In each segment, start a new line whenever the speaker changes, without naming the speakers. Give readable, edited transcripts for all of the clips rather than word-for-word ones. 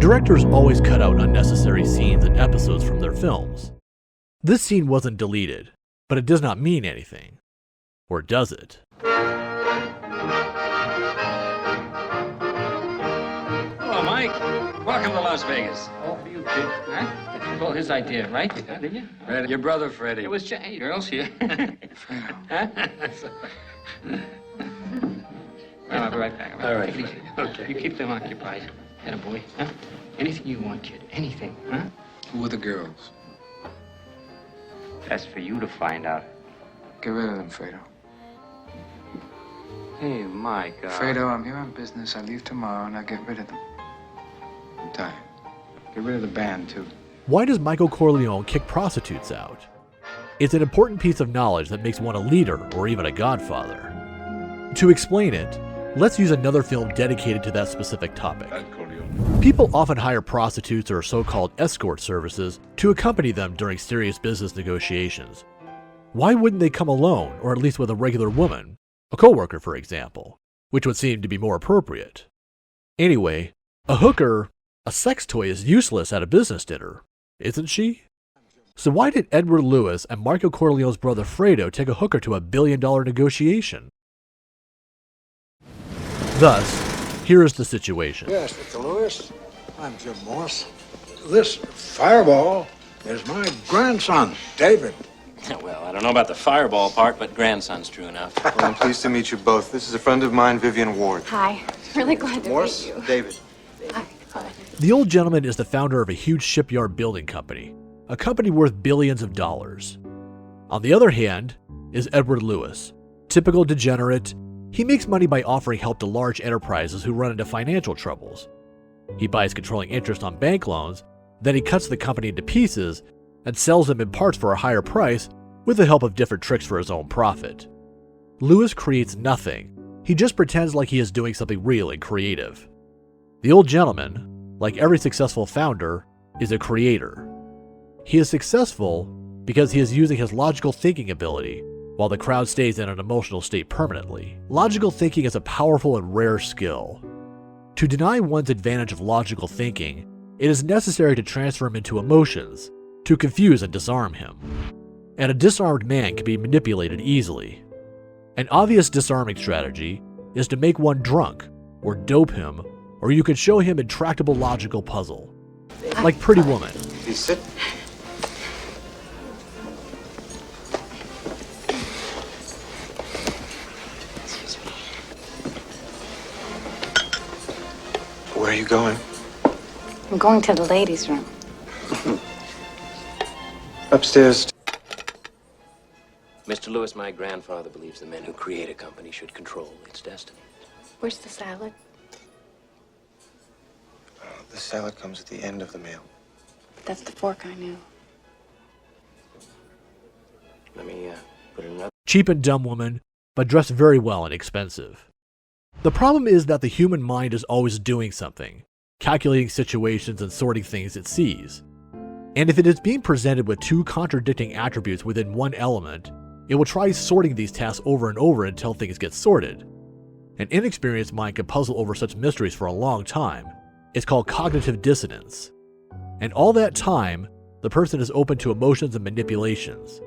Directors always cut out unnecessary scenes and episodes from their films. This scene wasn't deleted, but it does not mean anything. Or does it?
Hello, Mike. Welcome to Las Vegas. All for you, kid. Huh? Well, his idea, right? Didn't you?
Freddie. Your brother, Freddie.
It was hey, girls here. Huh? Well, I'll be right back.
All right.
Take it easy.
Okay.
You keep them occupied. Atta boy. Huh? Anything you want, kid. Anything. Huh?
Who are the girls?
That's for you to find out.
Get rid of them, Fredo.
Hey, Mike.
Fredo, I'm here on business. I leave tomorrow and I get rid of them. I'm tired. Get rid of the band, too.
Why does Michael Corleone kick prostitutes out? It's an important piece of knowledge that makes one a leader or even a godfather. To explain it, let's use another film dedicated to that specific topic. People often hire prostitutes or so-called escort services to accompany them during serious business negotiations. Why wouldn't they come alone, or at least with a regular woman, a coworker for example, which would seem to be more appropriate? Anyway, a hooker, a sex toy, is useless at a business dinner, isn't she? So why did Edward Lewis and Michael Corleone's brother Fredo take a hooker to a billion-dollar negotiation? Thus, here is the situation.
Yes, Mr. Lewis. I'm Jim Morse. This fireball is my grandson, David.
Well, I don't know about the fireball part, but grandson's true enough.
Well, I'm pleased to meet you both. This is a friend of mine, Vivian Ward.
Hi. Really glad to
Morse,
meet you.
David.
Hi.
The old gentleman is the founder of a huge shipyard building company, a company worth billions of dollars. On the other hand is Edward Lewis, typical degenerate. He makes money by offering help to large enterprises who run into financial troubles. He buys controlling interest on bank loans, then he cuts the company into pieces and sells them in parts for a higher price with the help of different tricks for his own profit. Lewis creates nothing. He just pretends like he is doing something real and creative. The old gentleman, like every successful founder, is a creator. He is successful because he is using his logical thinking ability while the crowd stays in an emotional state permanently. Logical thinking is a powerful and rare skill. To deny one's advantage of logical thinking, it is necessary to transfer him into emotions, to confuse and disarm him. And a disarmed man can be manipulated easily. An obvious disarming strategy is to make one drunk, or dope him, or you can show him intractable logical puzzle. Like Pretty Woman.
Please sit. Where are you going?
I'm going to the ladies' room.
Upstairs.
Mr. Lewis, my grandfather believes the men who create a company should control its destiny.
Where's the salad?
The salad comes at the end of the meal.
That's the fork I knew.
Let me put another.
Cheap and dumb woman, but dressed very well and expensive. The problem is that the human mind is always doing something, calculating situations and sorting things it sees. And if it is being presented with two contradicting attributes within one element, it will try sorting these tasks over and over until things get sorted. An inexperienced mind can puzzle over such mysteries for a long time. It's called cognitive dissonance. And all that time, the person is open to emotions and manipulations.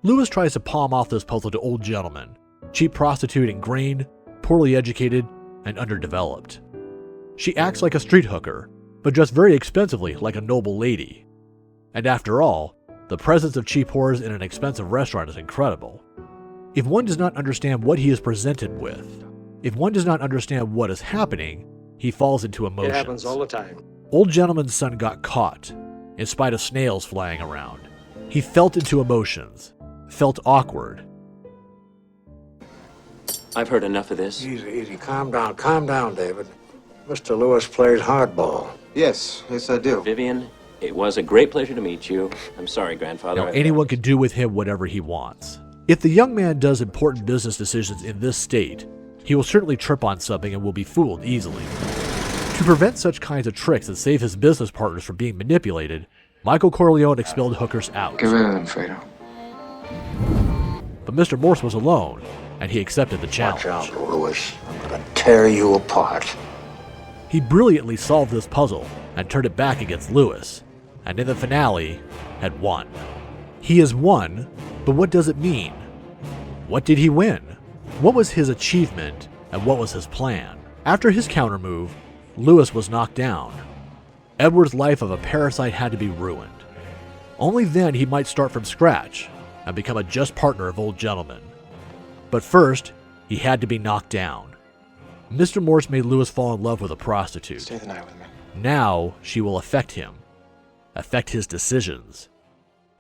Lewis tries to palm off this puzzle to old gentlemen, cheap prostitute and green, poorly educated, and underdeveloped. She acts like a street hooker, but dressed very expensively like a noble lady. And after all, the presence of cheap whores in an expensive restaurant is incredible. If one does not understand what he is presented with, if one does not understand what is happening, he falls into emotions.
It happens all the time.
Old gentleman's son got caught, in spite of snails flying around. He felt into emotions, felt awkward.
I've heard enough of this.
Easy, easy. Calm down, David. Mr. Lewis plays hardball.
Yes, I do.
Vivian, it was a great pleasure to meet you. I'm sorry, grandfather.
Now, anyone can do with him whatever he wants. If the young man does important business decisions in this state, he will certainly trip on something and will be fooled easily. To prevent such kinds of tricks and save his business partners from being manipulated, Michael Corleone expelled hookers out.
Get rid of them, Fredo.
But Mr. Morse was alone, and he accepted the challenge.
Watch out, Lewis. I'm gonna tear you apart.
He brilliantly solved this puzzle and turned it back against Lewis, and in the finale, had won. He has won, but what does it mean? What did he win? What was his achievement, and what was his plan? After his countermove, Lewis was knocked down. Edward's life of a parasite had to be ruined. Only then he might start from scratch and become a just partner of Old Gentleman. But first, he had to be knocked down. Mr. Morse made Lewis fall in love with a prostitute.
Stay the night with me.
Now she will affect him, affect his decisions.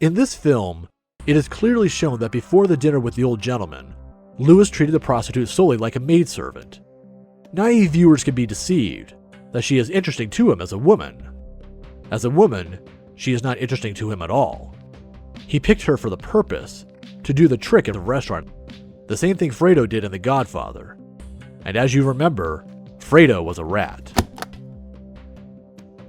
In this film, it is clearly shown that before the dinner with the Old Gentleman, Lewis treated the prostitute solely like a maidservant. Naive viewers can be deceived that she is interesting to him as a woman. As a woman, she is not interesting to him at all. He picked her for the purpose to do the trick at the restaurant, the same thing Fredo did in The Godfather. And as you remember, Fredo was a rat.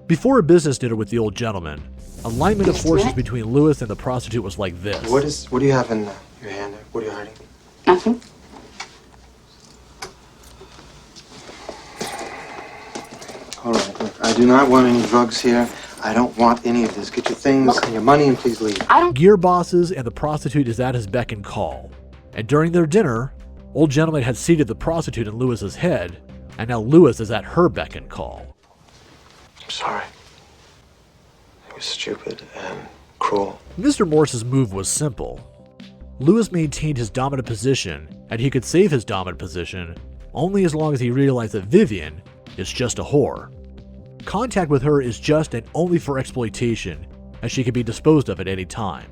Before a business dinner with the Old Gentleman, alignment of forces between Lewis and the prostitute was like this.
What do you have in your hand? What are you hiding?
Nothing.
All right, look, I do not want any drugs here. I don't want any of this. Get your things and your money and please leave.
Gear bosses and the prostitute is at his beck and call. And during their dinner, Old Gentleman had seated the prostitute in Lewis's head, and now Lewis is at her beck and call.
I'm sorry. It was stupid and cruel.
Mr. Morse's move was simple. Lewis maintained his dominant position, and he could save his dominant position only as long as he realized that Vivian is just a whore. Contact with her is just and only for exploitation, as she can be disposed of at any time.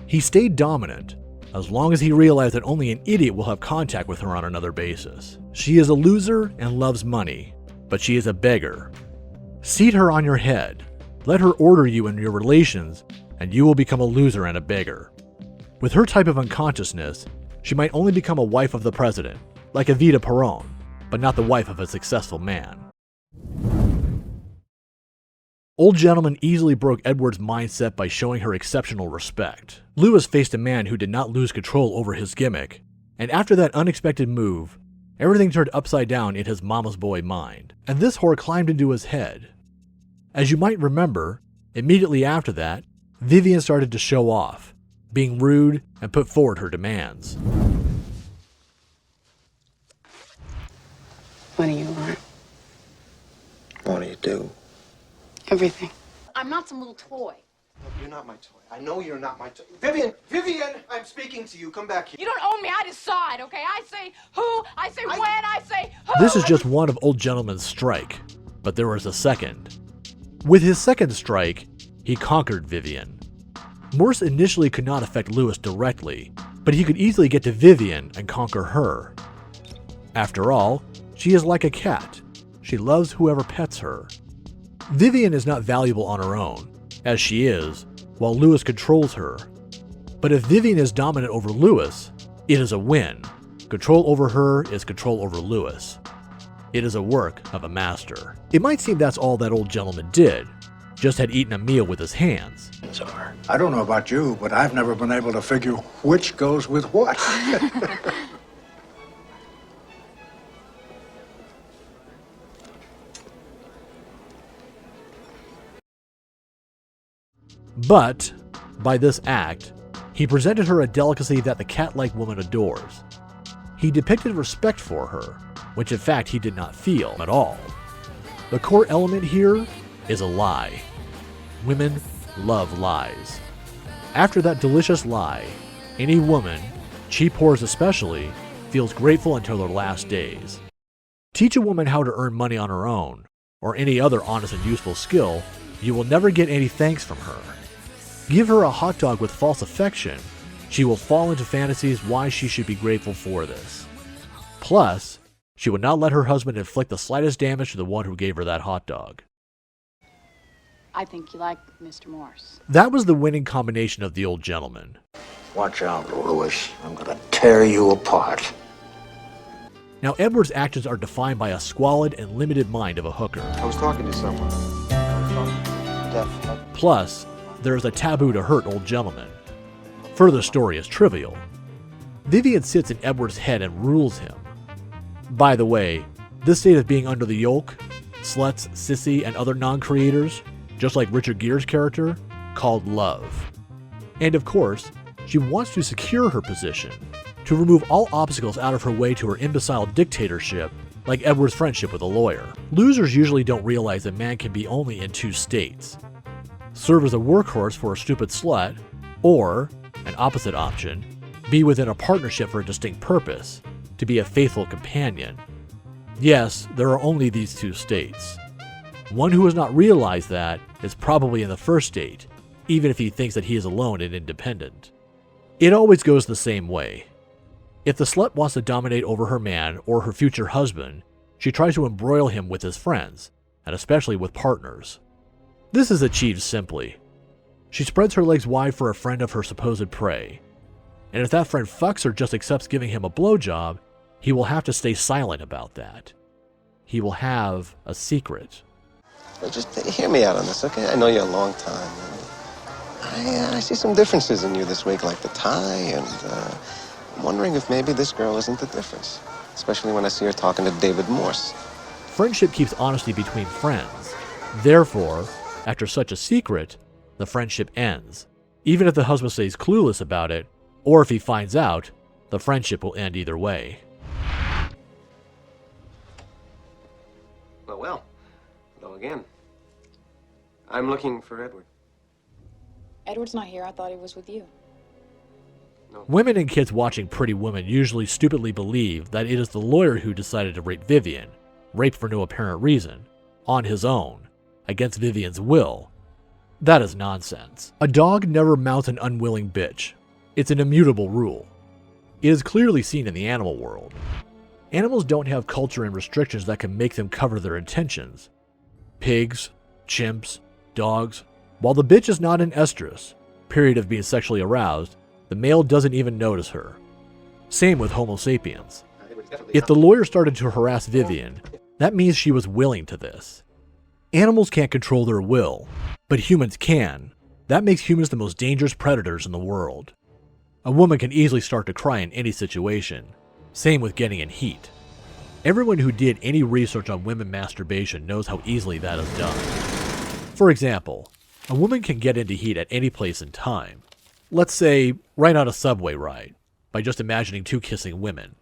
He stayed dominant as long as he realized that only an idiot will have contact with her on another basis. She is a loser and loves money, but she is a beggar. Seat her on your head, let her order you in your relations, and you will become a loser and a beggar. With her type of unconsciousness, she might only become a wife of the president, like Evita Peron, but not the wife of a successful man. Old Gentleman easily broke Edward's mindset by showing her exceptional respect. Lewis faced a man who did not lose control over his gimmick, and after that unexpected move, everything turned upside down in his mama's boy mind, and this whore climbed into his head. As you might remember, immediately after that, Vivian started to show off, being rude and put forward her demands.
What do you want?
What do you do?
Everything.
I'm not some little toy.
Look, you're not my toy. I know you're not my toy. Vivian! Vivian! I'm speaking to you. Come back here.
You don't own me. I decide, okay? I say who, I say when, I say who.
This is just one of Old Gentleman's strike, but there was a second. With his second strike, he conquered Vivian. Morse initially could not affect Lewis directly, but he could easily get to Vivian and conquer her. After all, she is like a cat. She loves whoever pets her. Vivian is not valuable on her own, as she is, while Lewis controls her. But if Vivian is dominant over Lewis, it is a win. Control over her is control over Lewis. It is a work of a master. It might seem that's all that Old Gentleman did, just had eaten a meal with his hands.
I don't know about you, but I've never been able to figure which goes with what.
But, by this act, he presented her a delicacy that the cat-like woman adores. He depicted respect for her, which in fact he did not feel at all. The core element here is a lie. Women love lies. After that delicious lie, any woman, cheap whores especially, feels grateful until their last days. Teach a woman how to earn money on her own, or any other honest and useful skill, you will never get any thanks from her. Give her a hot dog with false affection, she will fall into fantasies why she should be grateful for this. Plus, she would not let her husband inflict the slightest damage to the one who gave her that hot dog.
I think you like Mr. Morse.
That was the winning combination of the Old Gentleman.
Watch out, Lewis. I'm gonna tear you apart.
Now, Edward's actions are defined by a squalid and limited mind of a hooker.
I was talking to someone. Deaf.
Plus, there is a taboo to hurt Old Gentleman. Further story is trivial. Vivian sits in Edward's head and rules him. By the way, this state of being under the yoke sluts, sissy, and other non-creators, just like Richard Gere's character, called love. And of course, she wants to secure her position, to remove all obstacles out of her way to her imbecile dictatorship, like Edward's friendship with a lawyer. Losers usually don't realize that man can be only in two states: serve as a workhorse for a stupid slut, or, an opposite option, be within a partnership for a distinct purpose, to be a faithful companion. Yes, there are only these two states. One who has not realized that is probably in the first state, even if he thinks that he is alone and independent. It always goes the same way. If the slut wants to dominate over her man or her future husband, she tries to embroil him with his friends, and especially with partners. This is achieved simply. She spreads her legs wide for a friend of her supposed prey, and if that friend fucks or just accepts giving him a blowjob, he will have to stay silent about that. He will have a secret.
Well, just hear me out on this, okay? I know you a long time. I see some differences in you this week, like the tie, and I'm wondering if maybe this girl isn't the difference, especially when I see her talking to David Morse.
Friendship keeps honesty between friends. Therefore, after such a secret, the friendship ends. Even if the husband stays clueless about it, or if he finds out, the friendship will end either way.
Well, hello again. I'm looking for Edward.
Edward's not here. I thought he was with you.
No.
Women and kids watching Pretty Woman usually stupidly believe that it is the lawyer who decided to rape Vivian, raped for no apparent reason, on his own, against Vivian's will. That is nonsense. A dog never mounts an unwilling bitch. It's an immutable rule. It is clearly seen in the animal world. Animals don't have culture and restrictions that can make them cover their intentions. Pigs, chimps, dogs. While the bitch is not in estrus, period of being sexually aroused, the male doesn't even notice her. Same with Homo sapiens. If the lawyer started to harass Vivian, that means she was willing to this. Animals can't control their will, but humans can. That makes humans the most dangerous predators in the world. A woman can easily start to cry in any situation. Same with getting in heat. Everyone who did any research on women masturbation knows how easily that is done. For example, a woman can get into heat at any place in time. Let's say, right on a subway ride, by just imagining two kissing women.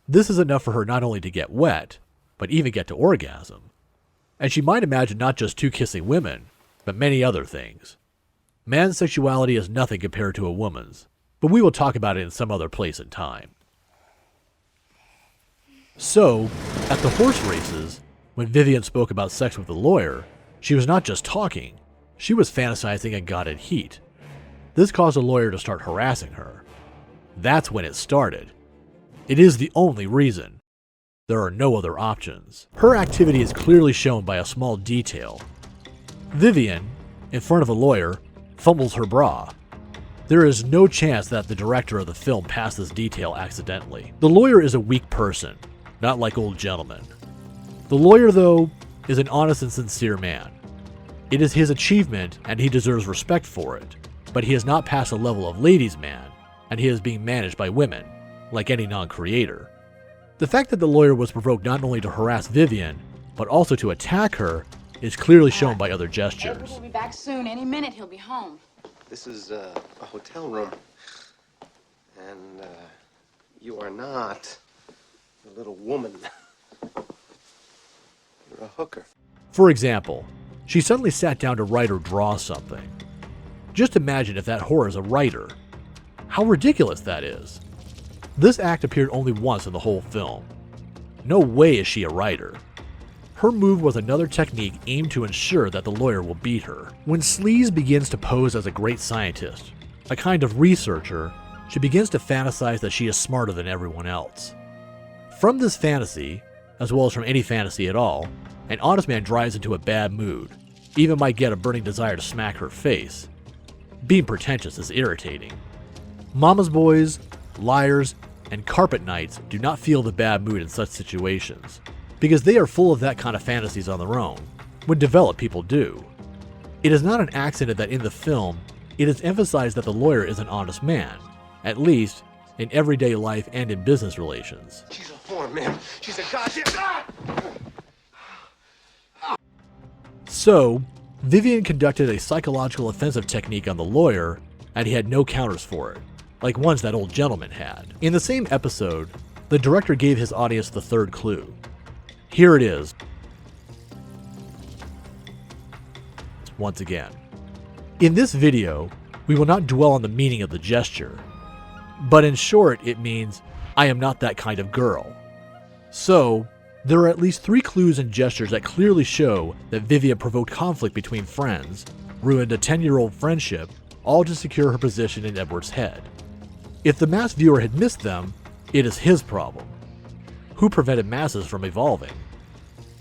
This is enough for her not only to get wet, but even get to orgasm. And she might imagine not just two kissing women, but many other things. Man's sexuality is nothing compared to a woman's, but we will talk about it in some other place and time. So, at the horse races, when Vivian spoke about sex with the lawyer, she was not just talking, she was fantasizing and got in heat. This caused the lawyer to start harassing her. That's when it started. It is the only reason. There are no other options. Her activity is clearly shown by a small detail. Vivian, in front of a lawyer, fumbles her bra. There is no chance that the director of the film passed this detail accidentally. The lawyer is a weak person, not like old gentlemen. The lawyer, though, is an honest and sincere man. It is his achievement, and he deserves respect for it, but he has not passed the level of ladies' man, and he is being managed by women, like any non-creator. The fact that the lawyer was provoked not only to harass Vivian, but also to attack her, is clearly shown by other
Edward
gestures.
will be back soon. Any minute he'll be home.
This is a hotel room. And you are not a little woman. You're a hooker.
For example, she suddenly sat down to write or draw something. Just imagine if that whore is a writer. How ridiculous that is. This act appeared only once in the whole film. No way is she a writer. Her move was another technique aimed to ensure that the lawyer will beat her. When Sleaze begins to pose as a great scientist, a kind of researcher, she begins to fantasize that she is smarter than everyone else. From this fantasy, as well as from any fantasy at all, an honest man drives into a bad mood, even might get a burning desire to smack her face. Being pretentious is irritating. Mama's boys, liars, and carpet knights do not feel the bad mood in such situations, because they are full of that kind of fantasies on their own, when developed people do. It is not an accident that in the film, it is emphasized that the lawyer is an honest man, at least in everyday life and in business relations.
She's a whore, man. She's a goddamn... Ah!
So, Vivian conducted a psychological offensive technique on the lawyer, and he had no counters for it, like ones that old gentleman had. In the same episode, the director gave his audience the third clue. Here it is. Once again. In this video, we will not dwell on the meaning of the gesture, but in short, it means, I am not that kind of girl. So, there are at least 3 clues and gestures that clearly show that Vivian provoked conflict between friends, ruined a 10-year-old friendship, all to secure her position in Edward's head. If the mass viewer had missed them, it is his problem. Who prevented masses from evolving?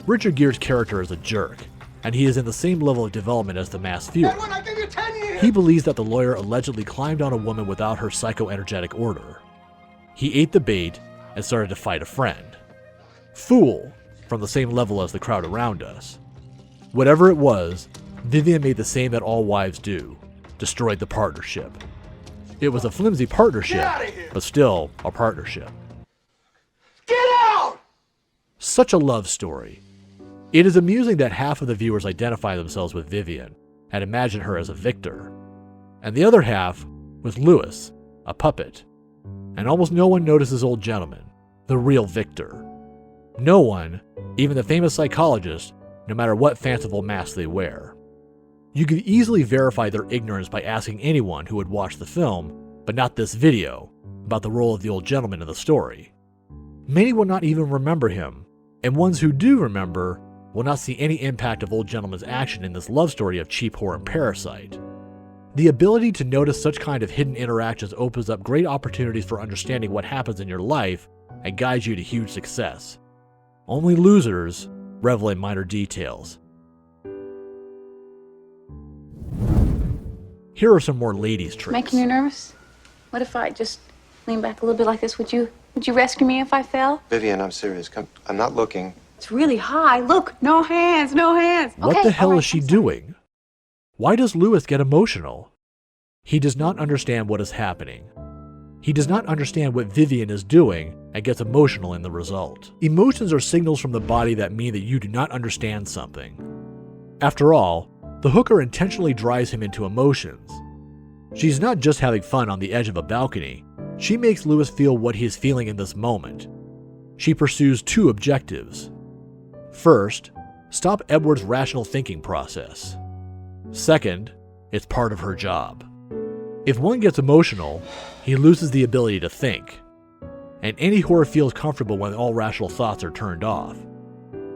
Richard Gere's character is a jerk, and he is in the same level of development as the mass viewer.
Edwin, I give you 10 years!
He believes that the lawyer allegedly climbed on a woman without her psychoenergetic order. He ate the bait and started to fight a friend. Fool, from the same level as the crowd around us. Whatever it was, Vivian made the same that all wives do, destroyed the partnership. It was a flimsy partnership, but still a partnership.
Get out!
Such a love story. It is amusing that half of the viewers identify themselves with Vivian and imagine her as a victor, and the other half with Lewis, a puppet. And almost no one notices old gentleman, the real victor. No one, even the famous psychologist, no matter what fanciful mask they wear. You could easily verify their ignorance by asking anyone who would watch the film, but not this video, about the role of the old gentleman in the story. Many will not even remember him, and ones who do remember will not see any impact of old gentleman's action in this love story of cheap whore and parasite. The ability to notice such kind of hidden interactions opens up great opportunities for understanding what happens in your life and guides you to huge success. Only losers revel in minor details. Here are some more ladies' tricks.
Making you nervous? What if I just lean back a little bit like this? Would you rescue me if I fell?
Vivian, I'm serious. I'm not looking.
It's really high. Look, no hands, no hands.
What
Okay,
the hell
all right,
is she
I'm sorry.
doing? Why does Lewis get emotional? He does not understand what is happening. He does not understand what Vivian is doing and gets emotional in the result. Emotions are signals from the body that mean that you do not understand something. After all, the hooker intentionally drives him into emotions. She's not just having fun on the edge of a balcony. She makes Lewis feel what he is feeling in this moment. She pursues 2 objectives. First, stop Edward's rational thinking process. Second, it's part of her job. If one gets emotional, he loses the ability to think. And any whore feels comfortable when all rational thoughts are turned off.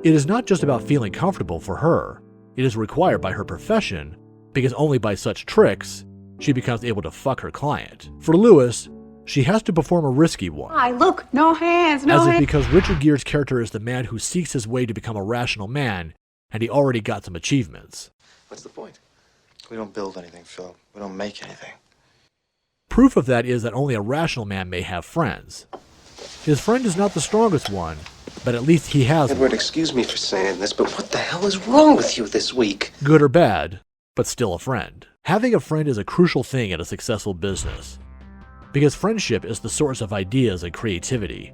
It is not just about feeling comfortable for her. It is required by her profession, because only by such tricks, she becomes able to fuck her client. For Lewis, she has to perform a risky one.
Hi, look, no hands, no
As if
hands.
because Richard Gere's character is the man who seeks his way to become a rational man, and he already got some achievements.
What's the point? We don't build anything, Phil. We don't make anything.
Proof of that is that only a rational man may have friends. His friend is not the strongest one, but at least he has
Edward,
one.
excuse me for saying this, but what the hell is wrong with you this week?
Good or bad, but still a friend. Having a friend is a crucial thing in a successful business, because friendship is the source of ideas and creativity.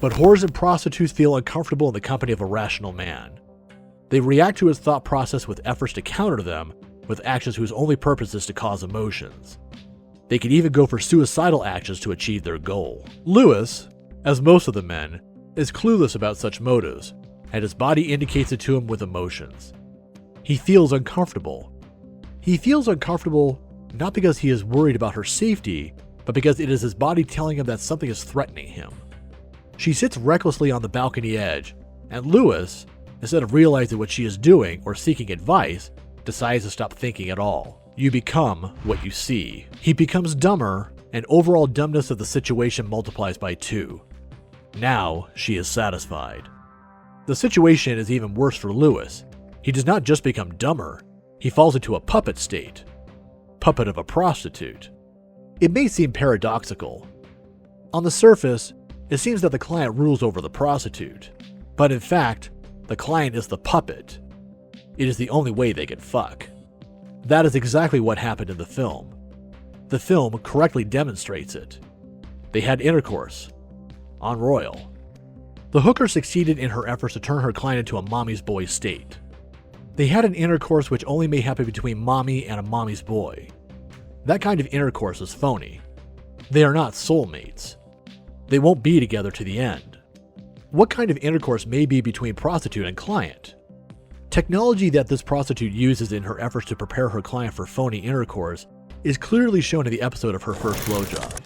But whores and prostitutes feel uncomfortable in the company of a rational man. They react to his thought process with efforts to counter them with actions whose only purpose is to cause emotions. They can even go for suicidal actions to achieve their goal. Lewis, as most of the men, is clueless about such motives, and his body indicates it to him with emotions. He feels uncomfortable. He feels uncomfortable not because he is worried about her safety, but because it is his body telling him that something is threatening him. She sits recklessly on the balcony edge, and Lewis, instead of realizing what she is doing or seeking advice, decides to stop thinking at all. You become what you see. He becomes dumber, and overall dumbness of the situation multiplies by 2. Now she is satisfied. The situation is even worse for Lewis. He does not just become dumber, he falls into a puppet state. Puppet of a prostitute. It may seem paradoxical. On the surface, it seems that the client rules over the prostitute, but in fact, the client is the puppet. It is the only way they can fuck. That is exactly what happened in the film. The film correctly demonstrates it. They had intercourse. On Royal. The hooker succeeded in her efforts to turn her client into a mommy's boy state. They had an intercourse which only may happen between mommy and a mommy's boy. That kind of intercourse is phony. They are not soulmates. They won't be together to the end. What kind of intercourse may be between prostitute and client? Technology that this prostitute uses in her efforts to prepare her client for phony intercourse is clearly shown in the episode of her first blowjob.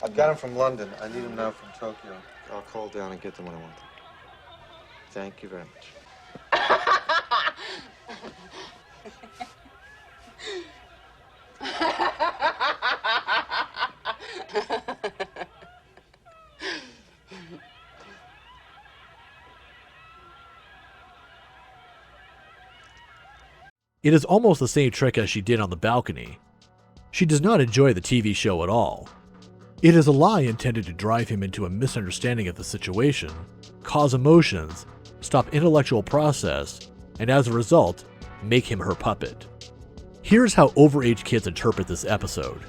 I've got him from London. I need him now from Tokyo. I'll call down and get them when I want them. Thank you very much.
It is almost the same trick as she did on the balcony. She does not enjoy the TV show at all. It is a lie intended to drive him into a misunderstanding of the situation, cause emotions, stop intellectual process, and as a result, make him her puppet. Here's how overage kids interpret this episode.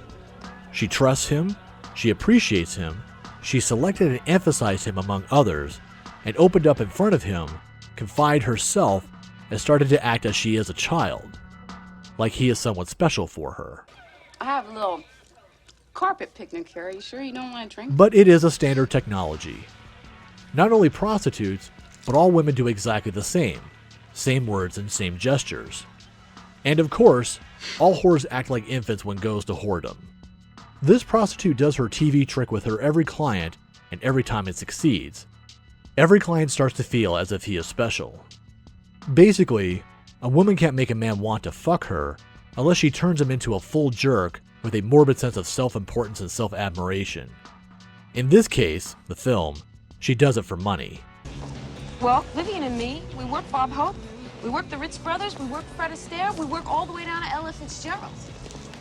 She trusts him, she appreciates him, she selected and emphasized him among others, and opened up in front of him, confided herself, and started to act as she is a child, like he is someone special for her.
I have a little carpet picnic here. Are you sure you don't want to drink?
But it is a standard technology. Not only prostitutes, but all women do exactly the same words and same gestures. And of course, all whores act like infants when goes to whoredom. This prostitute does her TV trick with her every client, and every time it succeeds, every client starts to feel as if he is special. Basically, a woman can't make a man want to fuck her unless she turns him into a full jerk with a morbid sense of self-importance and self-admiration. In this case, the film, she does it for money.
Well, Vivian and me, we work Bob Hope, we work the Ritz Brothers, we work Fred Astaire, we work all the way down to Ella Fitzgerald's.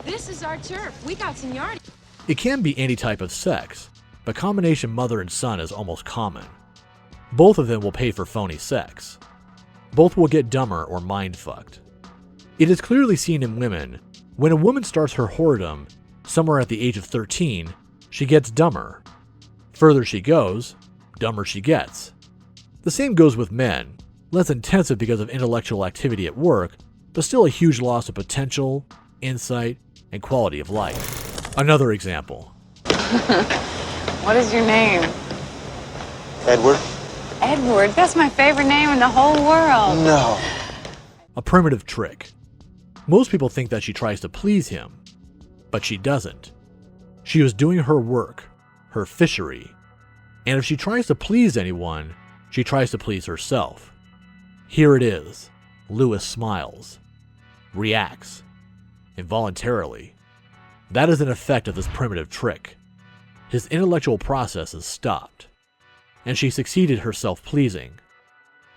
This is our turf. We got seniority.
It can be any type of sex, but combination mother and son is almost common. Both of them will pay for phony sex. Both will get dumber or mind-fucked. It is clearly seen in women. When a woman starts her whoredom, somewhere at the age of 13, she gets dumber. Further she goes, dumber she gets. The same goes with men, less intensive because of intellectual activity at work, but still a huge loss of potential, insight, and quality of life. Another example.
What is your name?
Edward?
Edward. That's my favorite name in the whole world.
No.
A primitive trick. Most people think that she tries to please him, but she doesn't. She is doing her work, her fishery, and if she tries to please anyone, she tries to please herself. Here it is. Lewis smiles, reacts, involuntarily. That is an effect of this primitive trick. His intellectual process is stopped, and she succeeded her self-pleasing.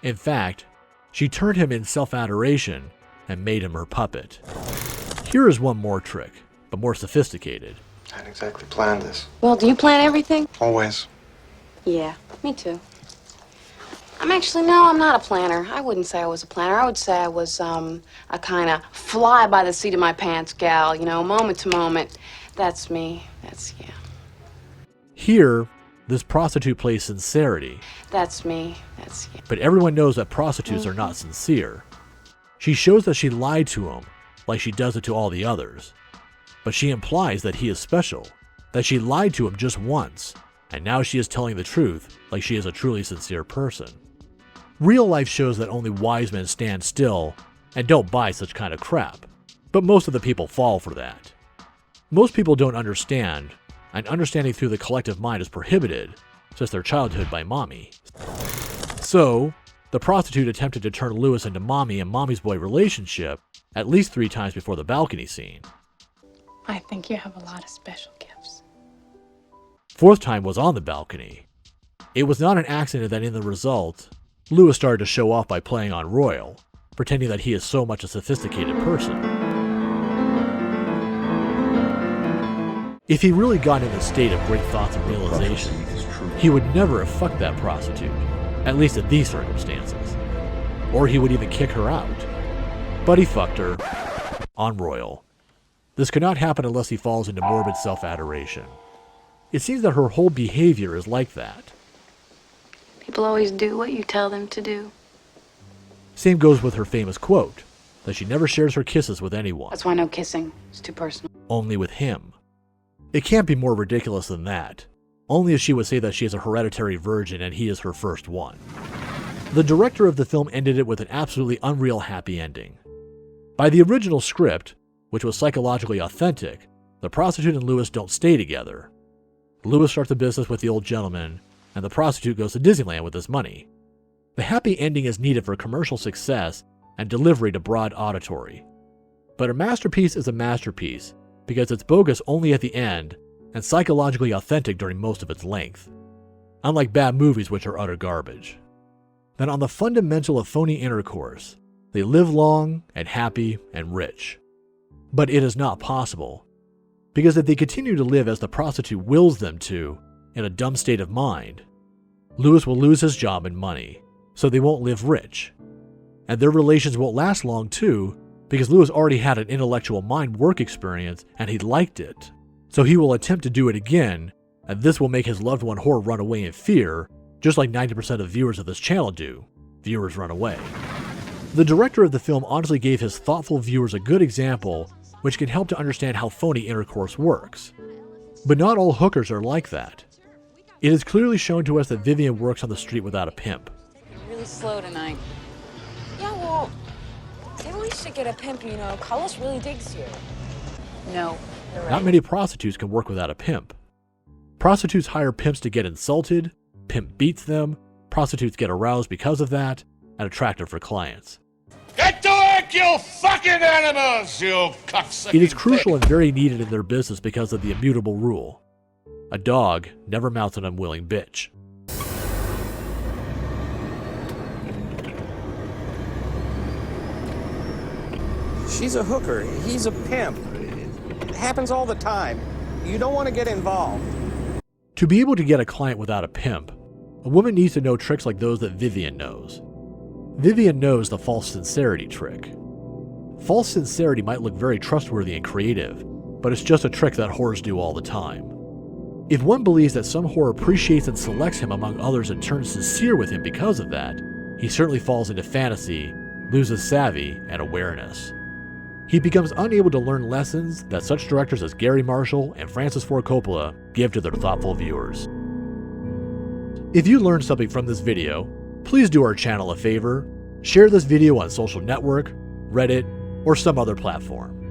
In fact, she turned him in self-adoration and made him her puppet. Here is one more trick, but more sophisticated.
I hadn't exactly planned this.
Well, do you plan everything?
Always.
Yeah, me too. I'm not a planner. I wouldn't say I was a planner. I would say I was, a kind of fly by the seat of my pants gal, you know, moment to moment. That's me. Yeah.
Here, this prostitute plays sincerity.
That's me. Yeah.
But everyone knows that prostitutes are not sincere. She shows that she lied to him, like she does it to all the others. But she implies that he is special, that she lied to him just once, and now she is telling the truth, like she is a truly sincere person. Real life shows that only wise men stand still and don't buy such kind of crap, but most of the people fall for that. Most people don't understand, and understanding through the collective mind is prohibited since their childhood by mommy. So, the prostitute attempted to turn Lewis into mommy and mommy's boy relationship at least 3 times before the balcony scene.
I think you have a lot of special gifts.
4th time was on the balcony. It was not an accident that in the result, Lewis started to show off by playing on Royal, pretending that he is so much a sophisticated person. If he really got in a state of great thoughts and realization, he would never have fucked that prostitute, at least in these circumstances. Or he would even kick her out. But he fucked her on Royal. This could not happen unless he falls into morbid self-adoration. It seems that her whole behavior is like that.
People always do what you tell them to do.
Same goes with her famous quote, that she never shares her kisses with anyone.
That's why no kissing. It's too personal.
Only with him. It can't be more ridiculous than that. Only if she would say that she is a hereditary virgin and he is her first one. The director of the film ended it with an absolutely unreal happy ending. By the original script, which was psychologically authentic, the prostitute and Lewis don't stay together. Lewis starts a business with the old gentleman, and the prostitute goes to Disneyland with his money. The happy ending is needed for commercial success and delivery to broad auditory. But a masterpiece is a masterpiece because it's bogus only at the end and psychologically authentic during most of its length, unlike bad movies which are utter garbage. Then on the fundamental of phony intercourse, they live long and happy and rich. But it is not possible, because if they continue to live as the prostitute wills them to, in a dumb state of mind, Lewis will lose his job and money, so they won't live rich. And their relations won't last long too, because Lewis already had an intellectual mind work experience and he liked it. So he will attempt to do it again, and this will make his loved one whore run away in fear, just like 90% of viewers of this channel do. Viewers run away. The director of the film honestly gave his thoughtful viewers a good example which can help to understand how phony intercourse works. But not all hookers are like that. It is clearly shown to us that Vivian works on the street without a pimp.
You're really slow tonight. Yeah, well, maybe we should get a pimp, you know. Carlos really digs you. No, you're right.
Not many prostitutes can work without a pimp. Prostitutes hire pimps to get insulted, pimp beats them, prostitutes get aroused because of that, and attractive for clients.
Get to work, you fucking animals, you cocksucking
It is crucial
prick.
and very needed in their business because of the immutable rule. A dog never mounts an unwilling bitch.
She's a hooker. He's a pimp. It happens all the time. You don't want to get involved.
To be able to get a client without a pimp, a woman needs to know tricks like those that Vivian knows. Vivian knows the false sincerity trick. False sincerity might look very trustworthy and creative, but it's just a trick that whores do all the time. If one believes that some whore appreciates and selects him among others and turns sincere with him because of that, he certainly falls into fantasy, loses savvy and awareness. He becomes unable to learn lessons that such directors as Gary Marshall and Francis Ford Coppola give to their thoughtful viewers. If you learned something from this video, please do our channel a favor, share this video on social network, Reddit, or some other platform.